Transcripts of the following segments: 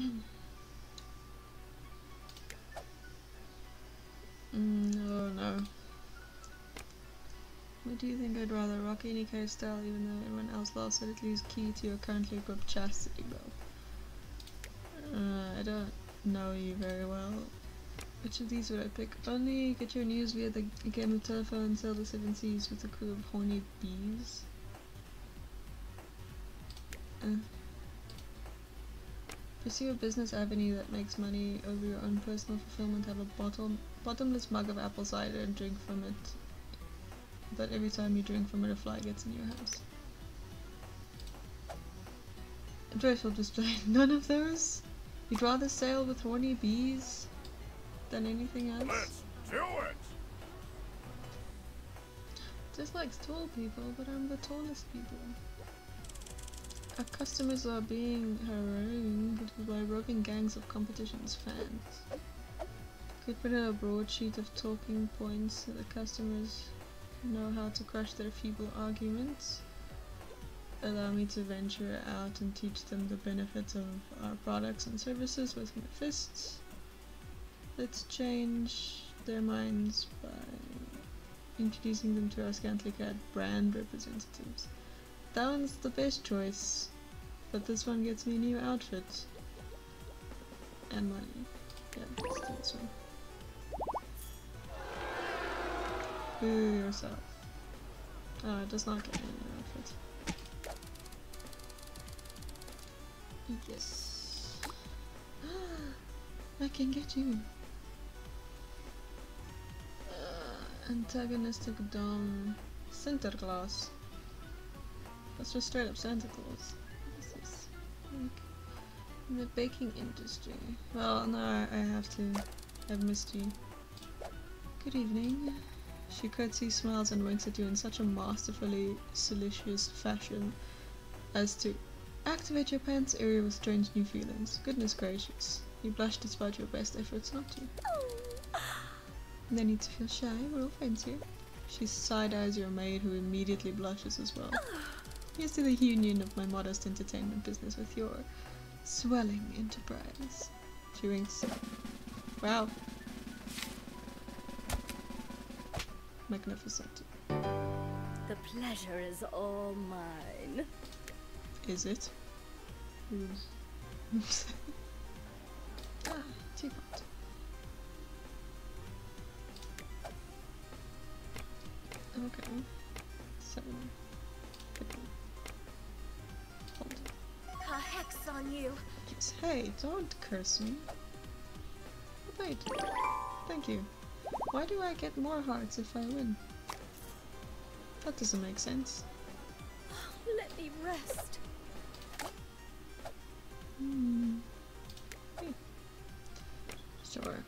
Oh no. What do you think I'd rather? Rock any case style even though everyone else lost it, at least key to your currently equipped chastity belt. I don't know you very well. Which of these would I pick? Only get your news via the game of telephone and sail the seven seas with a crew of horny bees. Pursue a business avenue that makes money over your own personal fulfillment. Have a bottomless mug of apple cider and drink from it. But every time you drink from it, a fly gets in your house. A joyful display. None of those? You'd rather sail with horny bees than anything else? Let's do it! Dislikes tall people, but I'm the tallest people. Our customers are being harangued by roving gangs of competition's fans. Could put in a broadsheet of talking points so the customers know how to crush their feeble arguments. Allow me to venture out and teach them the benefits of our products and services with my fists. Let's change their minds by introducing them to our scantily clad brand representatives. That one's the best choice, but this one gets me a new outfit. And money. Yeah, let's do this one. Boo yourself. Oh, it does not get me a new outfit. Yes. I can get you. Antagonistic Dom. Sinterklaas. That's just straight up Santa Claus. What is this? Like, in the baking industry. Well, no, I have to. I've missed you. Good evening. She curtsies, smiles, and winks at you in such a masterfully salacious fashion as to activate your pants area with strange new feelings. Goodness gracious. You blush despite your best efforts not to. No need to feel shy, we're all friends here. She side-eyes your maid, who immediately blushes as well. Here's to the union of my modest entertainment business with your swelling enterprise. She winks. Wow. Magnificent. The pleasure is all mine. Is it? Ah, teapot. Okay. 7. Hold. A hex on you. Yes. Hey, don't curse me. Wait. Thank you. Why do I get more hearts if I win? That doesn't make sense. Let me rest. Hey. Sure.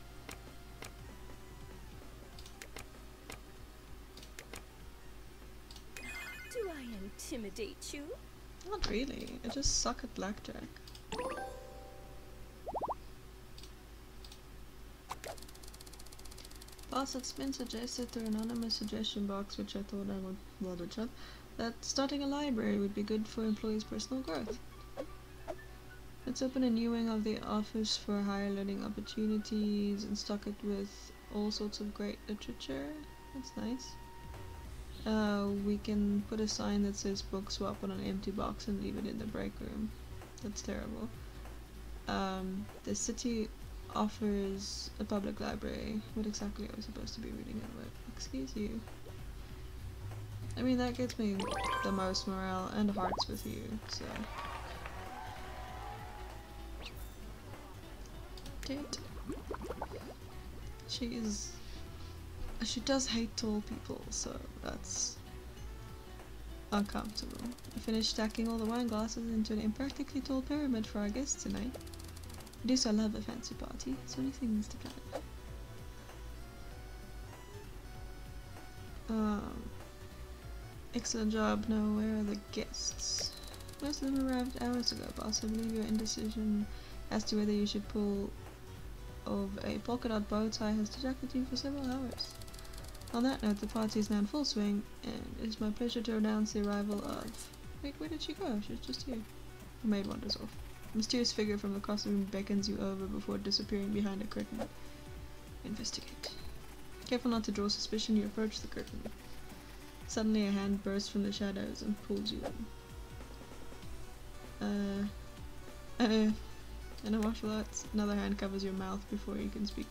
Do I intimidate you? Not really. I just suck at blackjack. Boss had been suggested through an anonymous suggestion box, which I thought I would bother chat, that starting a library would be good for employees' personal growth. Let's open a new wing of the office for higher learning opportunities and stock it with all sorts of great literature. That's nice. We can put a sign that says book swap on an empty box and leave it in the break room. That's terrible. The city offers a public library. What exactly are we supposed to be reading it with? Excuse you. I mean, that gets me the most morale and hearts with you, so. Date. She does hate tall people, so that's uncomfortable. I finished stacking all the wine glasses into an impractically tall pyramid for our guests tonight. I do so love a fancy party, so many things to plan. Excellent job. Now, where are the guests? Most of them arrived hours ago, boss. I believe your indecision as to whether you should pull of a polka dot bow tie has distracted you for several hours. On that note, the party is now in full swing, and it is my pleasure to announce the arrival of... Wait, where did she go? She was just here. Her maid wanders off. A mysterious figure from across the room beckons you over before disappearing behind a curtain. Investigate. Careful not to draw suspicion, you approach the curtain. Suddenly a hand bursts from the shadows and pulls you in. In a martial arts, another hand covers your mouth before you can speak.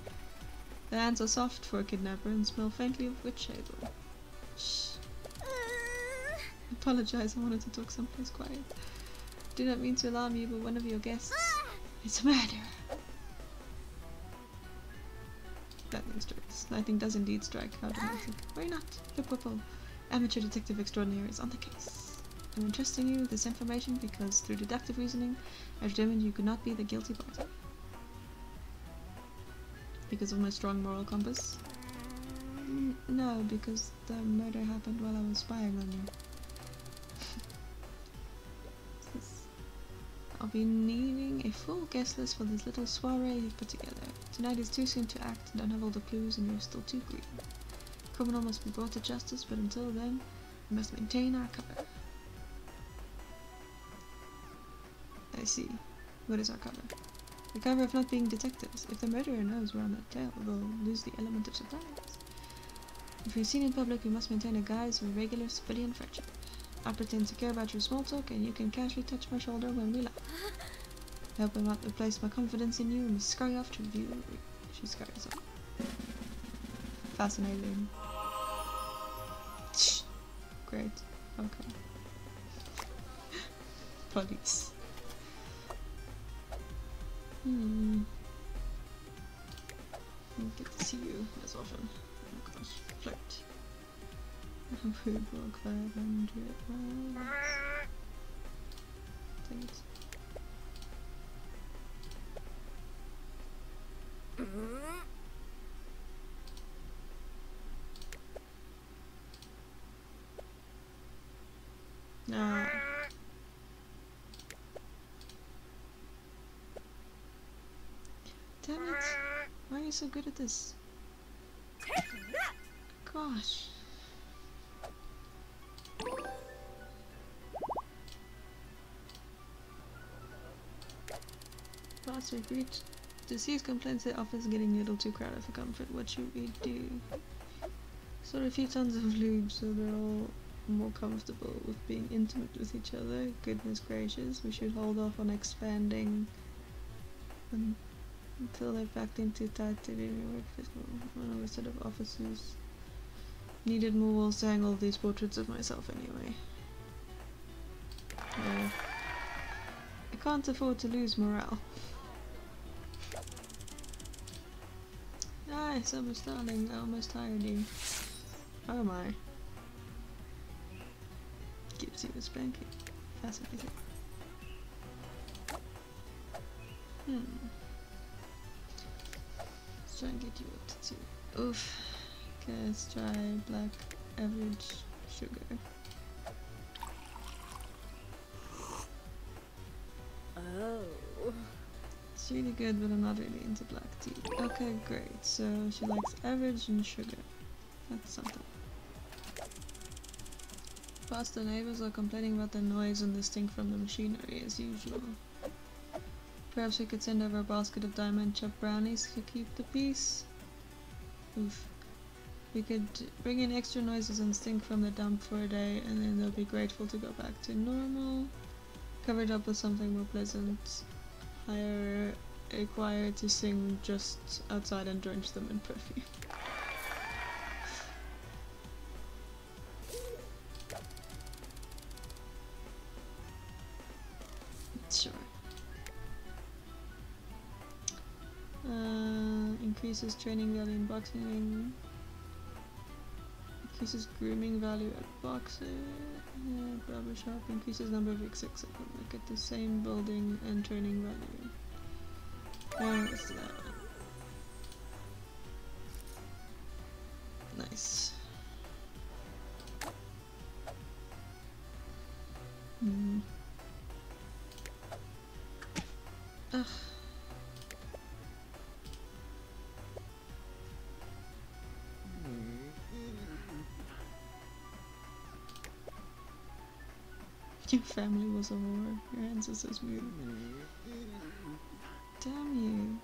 The hands are soft for a kidnapper and smell faintly of witch hazel. Shh. Apologize, I wanted to talk someplace quiet. Do not mean to alarm you, but one of your guests... It's a murderer! Lightning strikes. Lightning does indeed strike. How dramatic. Worry not. Your purple amateur detective extraordinaire is on the case. I'm entrusting you this information because, through deductive reasoning, I determined you could not be the guilty party. Because of my strong moral compass? No, because the murder happened while I was spying on you. I'll be needing a full guest list for this little soiree you've put together. Tonight is too soon to act, don't have all the clues, and you're still too green. Criminal must be brought to justice, but until then, we must maintain our cover. I see. What is our cover? The cover of not being detectives. If the murderer knows we're on their tail, they'll lose the element of surprise. If you're seen in public, we must maintain a guise of regular civilian friendship. I pretend to care about your small talk, and you can casually touch my shoulder when we laugh. I hope I've not replaced my confidence in you and scurry off to review. She scurries off. Fascinating. Great. Okay. Police. Don't get to see you as often. Oh gosh. Flirt. Food walk 500 miles. Take it. No. Damn it. Why are you so good at this? Gosh. Last week reached deceased complaints the office getting a little too crowded for comfort. What should we do? Sort a few tons of lube so they're all more comfortable with being intimate with each other. Goodness gracious, we should hold off on expanding until they're packed in too tight to really work physical. One set of offices needed more walls to hang all these portraits of myself anyway. I can't afford to lose morale. Hi, Summer Starling, I almost hired you. How am I? Gives you a spanking. Fascinating. Let's try and get you up to 2. Oof. Okay, let's try black average sugar. Oh. It's really good, but I'm not really into black tea. Okay, great. So she likes average and sugar. That's something. Past the neighbors are complaining about the noise and the stink from the machinery as usual. Perhaps we could send over a basket of diamond chopped brownies to keep the peace. Oof. We could bring in extra noises and stink from the dump for a day, and then they'll be grateful to go back to normal. Cover it up with something more pleasant. Hire a choir to sing just outside and drench them in perfume. Sure. Increases training value in boxing. Increases grooming value at boxer. Barber shop. Increases number of execs at the same building and training value. Let's do that one. Nice. Ugh. Your family was a whore. Your ancestors moved. Damn you.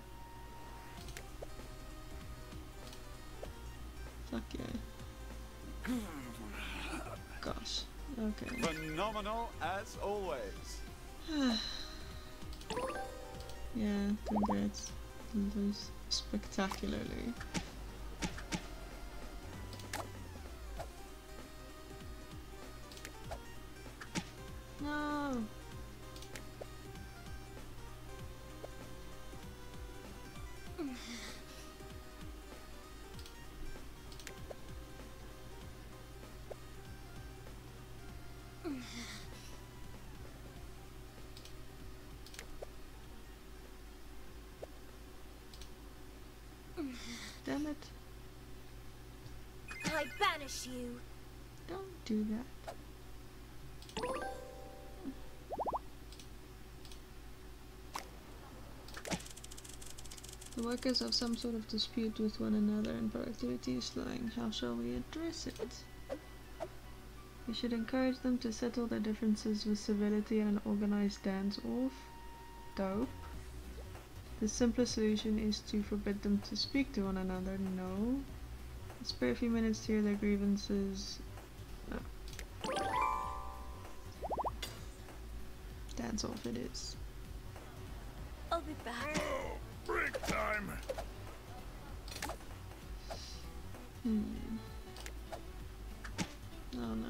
Fuck yeah. Gosh. Okay. Phenomenal as always. Yeah, congrats. Lose spectacularly. No! Damn it. I banish you. Don't do that. The workers have some sort of dispute with one another and productivity is slowing. How shall we address it? We should encourage them to settle their differences with civility and an organized dance-off. Dope. The simplest solution is to forbid them to speak to one another. No. Spare a few minutes to hear their grievances. No. Dance-off it is. I'll be back. Oh, break time. Oh no.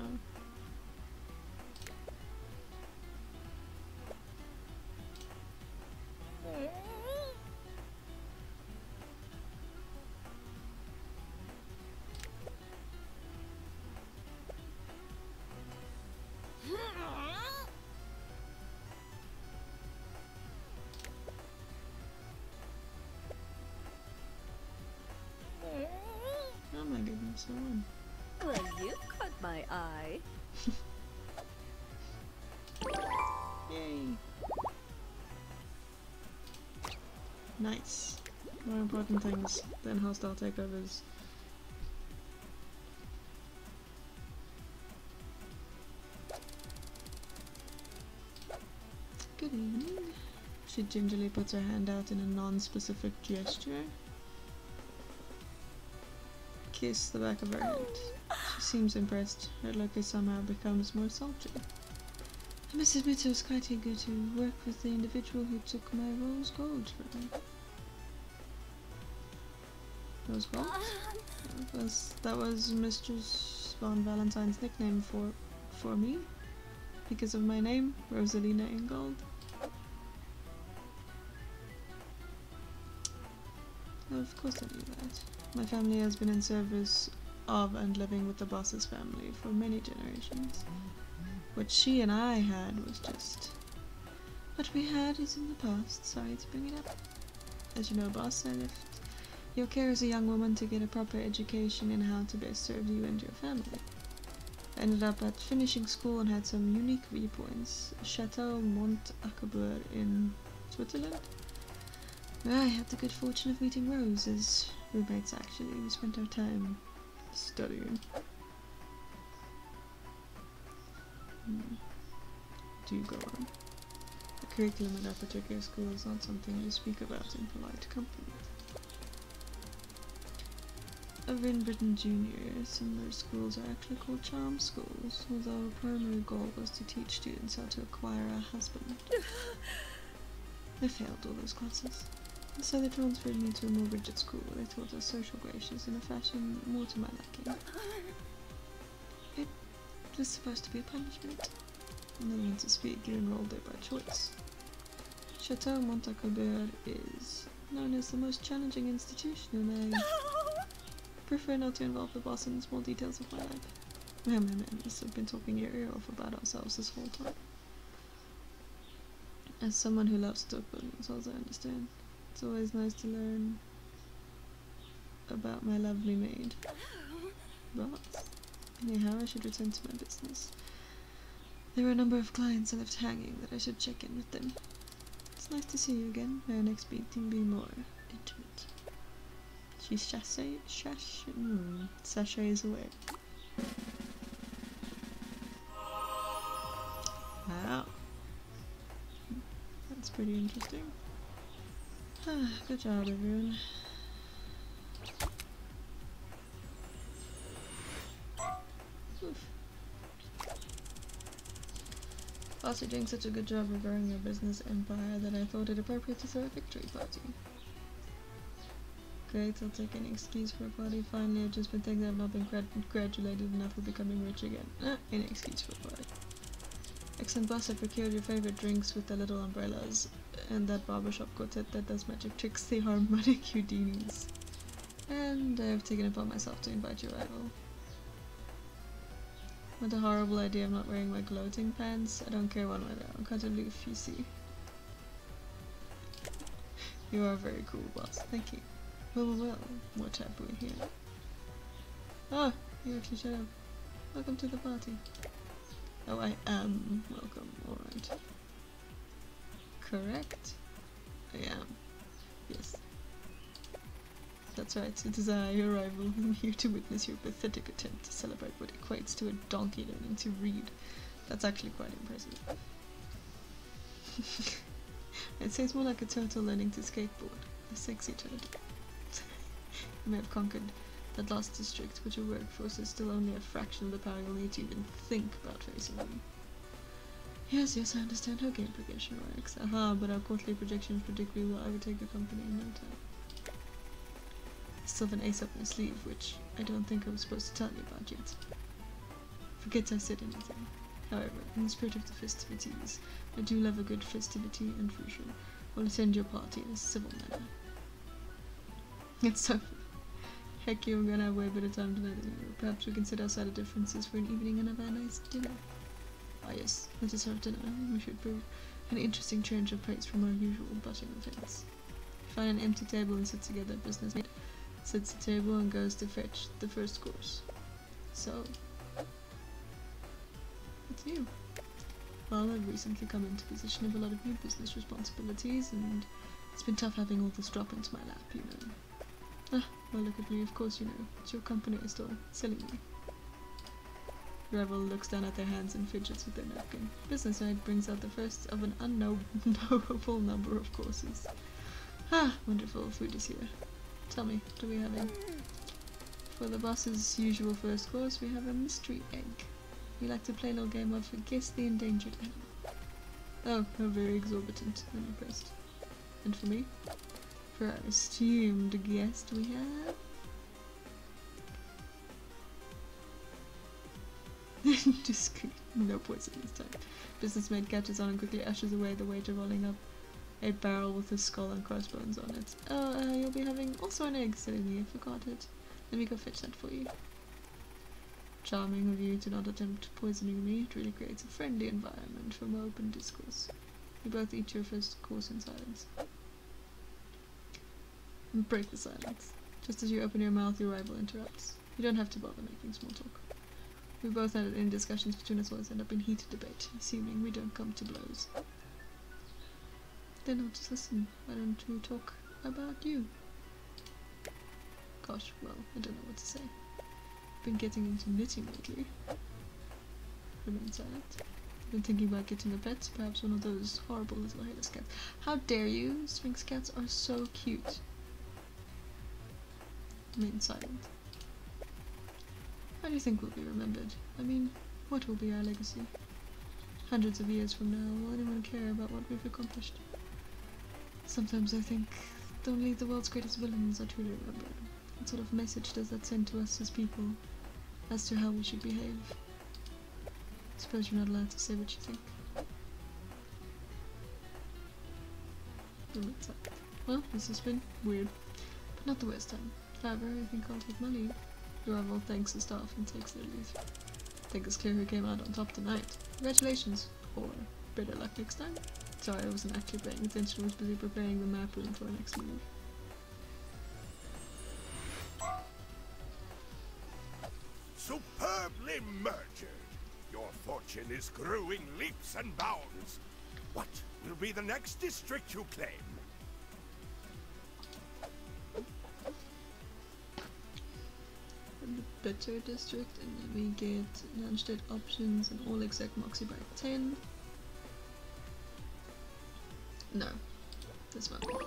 Oh my goodness, no one. Well, you caught my eye. Yay! Nice. More important things than hostile takeovers. Good evening. She gingerly puts her hand out in a non-specific gesture. Kiss the back of her head. She seems impressed. Her look somehow becomes more sultry. I must admit it was quite eager to work with the individual who took my rose gold from me. Rose gold? That was Mistress Von Valentine's nickname for me. Because of my name, Rosalina Ingold. Of course I knew that. My family has been in service of and living with the boss's family for many generations. What she and I had was just... What we had is in the past. Sorry to bring it up. As you know, boss, I left your care as a young woman to get a proper education in how to best serve you and your family. I ended up at finishing school and had some unique viewpoints. Chateau Mont Acabur in Switzerland. I had the good fortune of meeting Rose as roommates actually. We spent our time studying. Do go on. The curriculum at that particular school is not something you speak about in polite company. Over in Britain Junior, similar schools are actually called charm schools, although our primary goal was to teach students how to acquire a husband. I failed all those classes, so they transferred me to a more rigid school where they taught us social graces in a fashion more to my liking. It was supposed to be a punishment. No one to speak, you enrolled there by choice. Chateau Montacobert is known as the most challenging institution, and I prefer not to involve the boss in the small details of my life. I've been talking your ear off about ourselves this whole time. As someone who loves as well as I understand, it's always nice to learn about my lovely maid. Boss. Anyhow, I should return to my business. There were a number of clients I left hanging that I should check in with them. It's nice to see you again. May our next meeting be more intimate. She sachets away. Wow. That's pretty interesting. Good job, everyone. Oof. Also doing such a good job of growing your business empire that I thought it appropriate to throw a victory party. Great, I'll take any excuse for a party. Finally, I've just been thinking I've not been congratulated enough for becoming rich again. Any excuse for a party. Excellent boss, I procured your favorite drinks with the little umbrellas and that barbershop quartet that does magic tricks. They are money Houdinis. And I've taken it upon myself to invite your rival. What a horrible idea of not wearing my gloating pants. I don't care one way though. Cut a leaf, you see. You are very cool, boss. Thank you. Well, what have we here? Oh, you actually shut up. Welcome to the party. Oh, I am welcome, alright. Correct? I am. Yes. That's right, it is I, your rival. I'm here to witness your pathetic attempt to celebrate what equates to a donkey learning to read. That's actually quite impressive. I'd say it's more like a turtle learning to skateboard. A sexy turtle. You may have conquered that last district, but your workforce is still only a fraction of the power you'll need to even think about facing them. Yes, I understand how game progression works. Aha, but our quarterly projections predict we will overtake your company in no time. I still have an ace up my sleeve, which I don't think I was supposed to tell you about yet. Forget I said anything. However, in the spirit of the festivities, I do love a good festivity, and for sure, I'll attend your party in a civil manner. It's so heck, you're gonna have way better time tonight than you. Perhaps we can set aside our differences for an evening and have a nice dinner. Ah yes, let us have dinner. We should prove an interesting change of pace from our usual butting of heads. Find an empty table and sit together. Business mate sits at the table and goes to fetch the first course. So, it's you. Well, I've recently come into possession of a lot of new business responsibilities, and it's been tough having all this drop into my lap, you know. Ah, well, look at me, of course you know. It's your company I stole, selling me. Revel looks down at their hands and fidgets with their napkin. Business Night brings out the first of an unknowable number of courses. Ah, wonderful, food is here. Tell me, what are we having? For the boss's usual first course, we have a mystery egg. We like to play a little game of guess the endangered animal. Oh, how very exorbitant. I'm impressed. And for me? For our esteemed guest, we have... Discreet. No poison this time. Businessmaid catches on and quickly ushers away the waiter, rolling up a barrel with a skull and crossbones on it. Oh, you'll be having also an egg, silly me, I forgot it. Let me go fetch that for you. Charming of you to not attempt poisoning me. It really creates a friendly environment for more open discourse. You both eat your first course in silence. And break the silence. Just as you open your mouth, your rival interrupts. You don't have to bother making small talk. We both had any discussions between us always end up in heated debate, assuming we don't come to blows. Then I'll just listen. Why don't we talk about you? Gosh, well, I don't know what to say. I've been getting into knitting lately. Remain silent. I've been thinking about getting a pet, perhaps one of those horrible little hairless cats. How dare you? Sphinx cats are so cute. Remain silent. How do you think we'll be remembered? I mean, what will be our legacy? Hundreds of years from now, will anyone care about what we've accomplished? Sometimes I think only the world's greatest villains are truly remembered. What sort of message does that send to us as people, as to how we should behave? I suppose you're not allowed to say what you think. Well, this has been weird, but not the worst time. However, I think I'll take my leave. Your rival thanks the staff and takes their leave. I think it's clear who came out on top tonight. Congratulations, or better luck next time. Sorry, I wasn't actually paying attention, I was busy preparing the map room for our next move. Superbly murdered! Your fortune is growing leaps and bounds. What will be the next district you claim? The better district, and then we get non-state options and all exec Moxie by 10. No, this won't be.